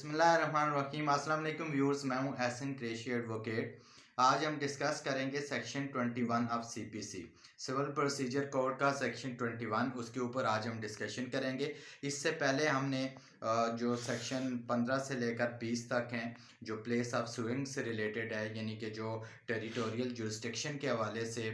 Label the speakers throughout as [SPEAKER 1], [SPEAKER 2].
[SPEAKER 1] बिस्मिल्लाहिर्रहमानिर्रहीम। अस्सलाम वालेकुम व्यूअर्स, मैं हूं एहसन क्रेशी एडवोकेट। आज हम डिस्कस करेंगे section 21 of CPC civil procedure code का सेक्शन 21, उसके ऊपर आज हम डिस्कशन करेंगे। इससे पहले हमने जो सेक्शन 15 से लेकर 20 तक हैं जो प्लेस ऑफ सुइंग से रिलेटेड है, यानी कि जो टेरिटोरियल जुरिस्डिक्शन के हवाले से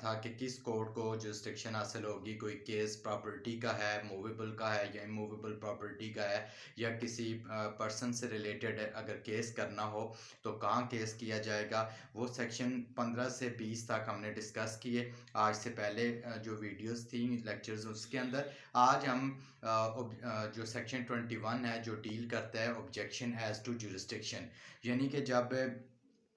[SPEAKER 1] था कि किस कोर्ट को जुरिस्डिक्शन हासिल होगी। कोई केस प्रॉपर्टी का है, मूवेबल का है या इमूवेबल प्रॉपर्टी का है, या किसी पर्सन से रिलेटेड अगर केस करना हो तो कहाँ केस किया जाएगा, वो सेक्शन 15 से 20 तक हमने डिस्कस किए आज से पहले जो वीडियोस थी लेक्चर्स उसके अंदर। आज हम जो सेक्शन 21 है जो डील करता है ऑब्जेक्शन एज टू जुरिस्डिक्शन, यानी कि जब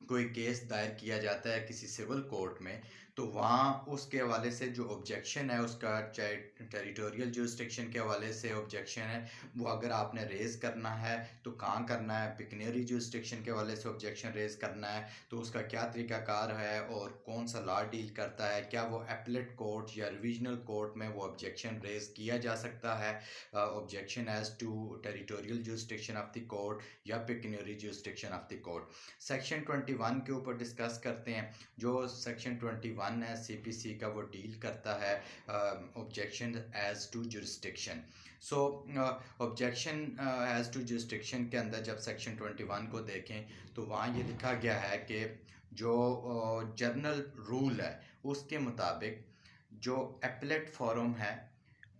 [SPEAKER 1] कोई केस दायर किया जाता है किसी सिविल कोर्ट में तो वहाँ उसके हवाले से जो ऑब्जेक्शन है उसका, चाहे टेरिटोरियल जुरिस्डिक्शन के हवाले से ऑब्जेक्शन है, वो अगर आपने रेज़ करना है तो कहाँ करना है। पिकनियरी जुरिस्डिक्शन के हवाले से ऑब्जेक्शन रेज़ करना है तो उसका क्या तरीकाकार है और कौन सा लॉ डील करता है, क्या वो एपलेट कोर्ट या रिविजनल कोर्ट में वो ऑब्जेक्शन रेज़ किया जा सकता है, objection as to territorial jurisdiction of the court या pecuniary jurisdiction of the court. Section 21 के ऊपर डिस्कस करते हैं। जो सेक्शन 21 है सीपीसी का, वो डील करता है objection as to jurisdiction. So objection as to jurisdiction के अंदर जब सेक्शन 21 को देखें तो वहाँ ये लिखा गया है कि जो जर्नल रूल है उसके मुताबिक जो एपलेट फोरम है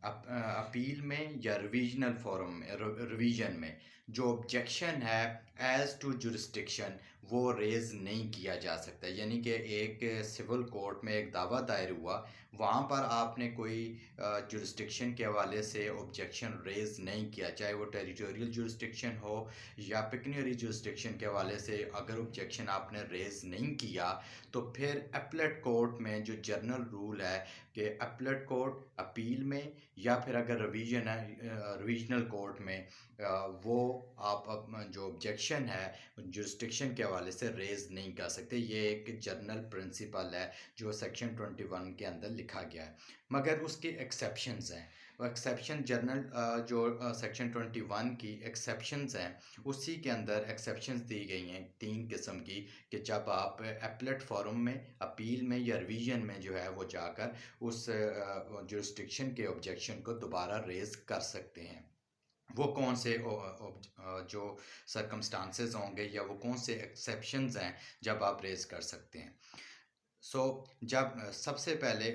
[SPEAKER 1] अपील में या रिविजनल फोरम में, रिवीजन में जो ऑब्जेक्शन है एज टू जुरिस्डिक्शन वो रेज़ नहीं किया जा सकता। यानी कि एक सिविल कोर्ट में एक दावा दायर हुआ, वहाँ पर आपने कोई जुरिस्डिक्शन के हवाले से ऑब्जेक्शन रेज़ नहीं किया, चाहे वो टेरिटोरियल जुरिस्डिक्शन हो या पिकनियरी जुरिस्डिक्शन के हवाले से अगर ऑब्जेक्शन आपने रेज़ नहीं किया तो फिर अपीलेट कोर्ट में जो जनरल रूल है कि अपीलेट कोर्ट अपील में या फिर अगर रिवीजन है रिविजनल कोर्ट में वो आप जो ऑब्जेक्शन है जुरिस्डिक्शन के हवाले से रेज़ नहीं कर सकते। ये एक जनरल प्रिंसिपल है जो सेक्शन 21 के अंदर लिखा गया है, मगर उसके एक्सेप्शंस हैं। एक्सेप्शन जनरल जो सेक्शन 21 की एक्सेप्शंस हैं उसी के अंदर एक्सेप्शंस दी गई हैं 3 किस्म की, कि जब आप एपलेट फोरम में, अपील में या रिवीजन में जो है वो जाकर उस जुरिस्डिक्शन के ऑब्जेक्शन को दोबारा रेज़ कर सकते हैं। वो कौन से जो सर्कमस्टांसेस होंगे या वो कौन से एक्सेप्शंस हैं जब आप रेज़ कर सकते हैं। जब सबसे पहले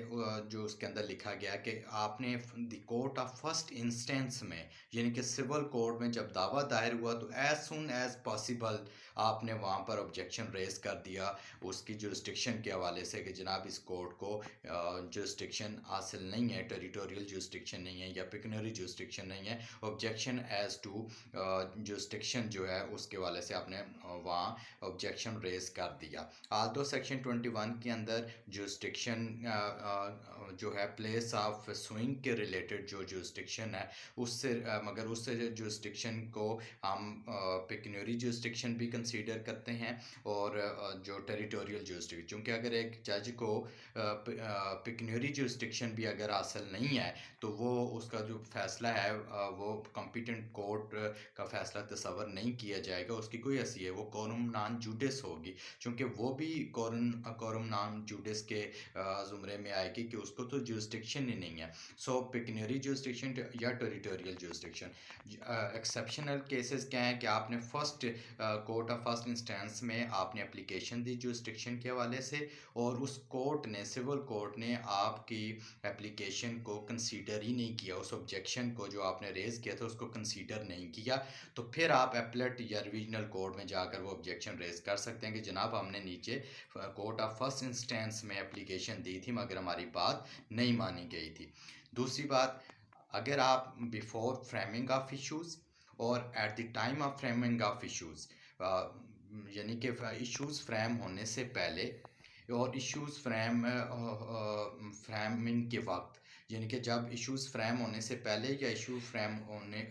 [SPEAKER 1] जो उसके अंदर लिखा गया कि आपने the court of first instance में, यानी कि सिविल कोर्ट में जब दावा दायर हुआ तो एज सुन एज पॉसिबल आपने वहाँ पर ऑब्जेक्शन रेज कर दिया उसकी जुरिस्डिक्शन के हवाले से कि जनाब इस कोर्ट को जुरिस्डिक्शन हासिल नहीं है, टेरिटोरियल जुरिस्डिक्शन नहीं है या पिकनरी जुरिस्डिक्शन नहीं है। ऑब्जेक्शन एज टू जुरिस्डिक्शन जो है उसके हवाले से आपने वहाँ ऑब्जेक्शन रेज कर दिया। आल्दो सेक्शन 21 के अंदर जुरिस्डिक्शन जो है प्लेस ऑफ सुइंग के रिलेटेड जो जुरिस्डिक्शन है उससे मगर उससे जुरिस्डिक्शन को हम पिकनियरी जुरिस्डिक्शन भी कंसीडर करते हैं और जो टेरिटोरियल जुरिस्डिक्शन, क्योंकि अगर एक जज को पिकनियरी जुरिस्डिक्शन भी अगर हासिल नहीं है तो वो उसका जो फैसला है वो कॉम्पिटेंट कोर्ट का फैसला तस्वर नहीं किया जाएगा, उसकी कोई हैसियत है, वो कोरम नॉन जुडिस होगी, क्योंकि वो भी कोरम नॉन जुडिस के ज़ुमरे में आएगी कि उसको तो जुरिस्डिक्शन ही नहीं है। सो पिकनियरी जुरिस्डिक्शन या टेरिटोरियल जुरिस्डिक्शन। एक्सेप्शनल केसेस क्या हैं कि आपने first court of first instance में आपने एप्लीकेशन दी जुरिस्डिक्शन के हवाले से और उस कोर्ट ने, सिविल कोर्ट ने आपकी एप्लीकेशन को कंसीडर ही नहीं किया, उस ऑब्जेक्शन को जो आपने रेज़ किया था उसको कंसीडर नहीं किया, तो फिर आप एपलेट या रिविजनल कोर्ट में जाकर वो ऑब्जेक्शन रेज़ कर सकते हैं कि जनाब हमने नीचे कोर्ट ऑफ फर्स्ट इंस्टेंस में एप्लीकेशन दी थी मगर हमारी बात नहीं मानी गई थी। दूसरी बात, अगर आप बिफोर फ्रेमिंग ऑफ इश्यूज़ और at the time of framing of issues, यानी कि इश्यूज़ फ्रेम होने से पहले और इश्यूज़ फ्रेमिंग के वक्त, यानी कि जब इश्यूज़ फ्रेम होने से पहले या इशू फ्रेम होने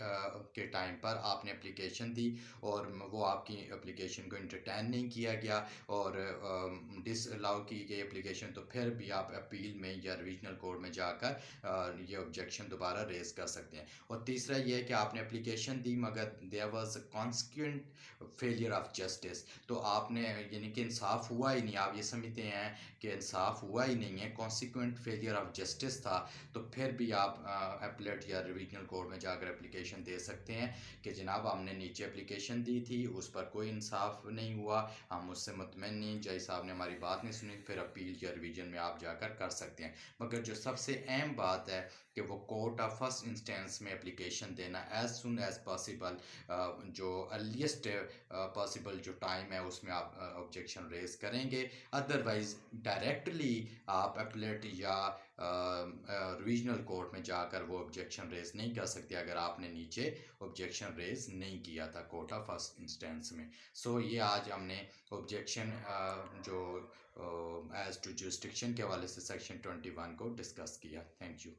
[SPEAKER 1] के टाइम पर आपने एप्लीकेशन दी और वो आपकी एप्लीकेशन को इंटरटेन नहीं किया गया और डिसअलाउ की गई एप्लीकेशन, तो फिर भी आप अपील में या रीजनल कोर्ट में जाकर ये ऑब्जेक्शन दोबारा रेज़ कर सकते हैं। और तीसरा ये है कि आपने एप्लीकेशन दी मगर there was a consequent failure of justice, तो आपने यानी कि इंसाफ हुआ ही नहीं, आप ये समझते हैं कि इंसाफ हुआ ही नहीं है, कॉन्सिक्वेंट फेलियर ऑफ जस्टिस था, तो फिर भी आप अपीलेट या रिवीजनल कोर्ट में जाकर एप्लीकेशन दे सकते हैं कि जनाब हमने नीचे एप्लीकेशन दी थी, उस पर कोई इंसाफ नहीं हुआ, हम उससे मुतमईन नहीं, जज साहब ने हमारी बात नहीं सुनी, फिर अपील या रिवीजन में आप जाकर कर सकते हैं। मगर जो सबसे अहम बात है कि वो कोर्ट ऑफ फर्स्ट इंस्टेंस में एप्लीकेशन देना एज सुन एज पॉसिबल, जो अर्लीस्ट पॉसिबल जो टाइम है उसमें आप ऑब्जेक्शन रेज करेंगे। अदरवाइज डायरेक्टली आप अपीलेट या रीजनल कोर्ट में जाकर वो ऑब्जेक्शन रेज नहीं कर सकते अगर आपने नीचे ऑब्जेक्शन रेज नहीं किया था कोर्ट ऑफ फर्स्ट इंस्टेंस में। सो ये आज हमने ऑब्जेक्शन जो एज टू जुरिस्डिक्शन के हवाले से सेक्शन 21 को डिस्कस किया। Thank you.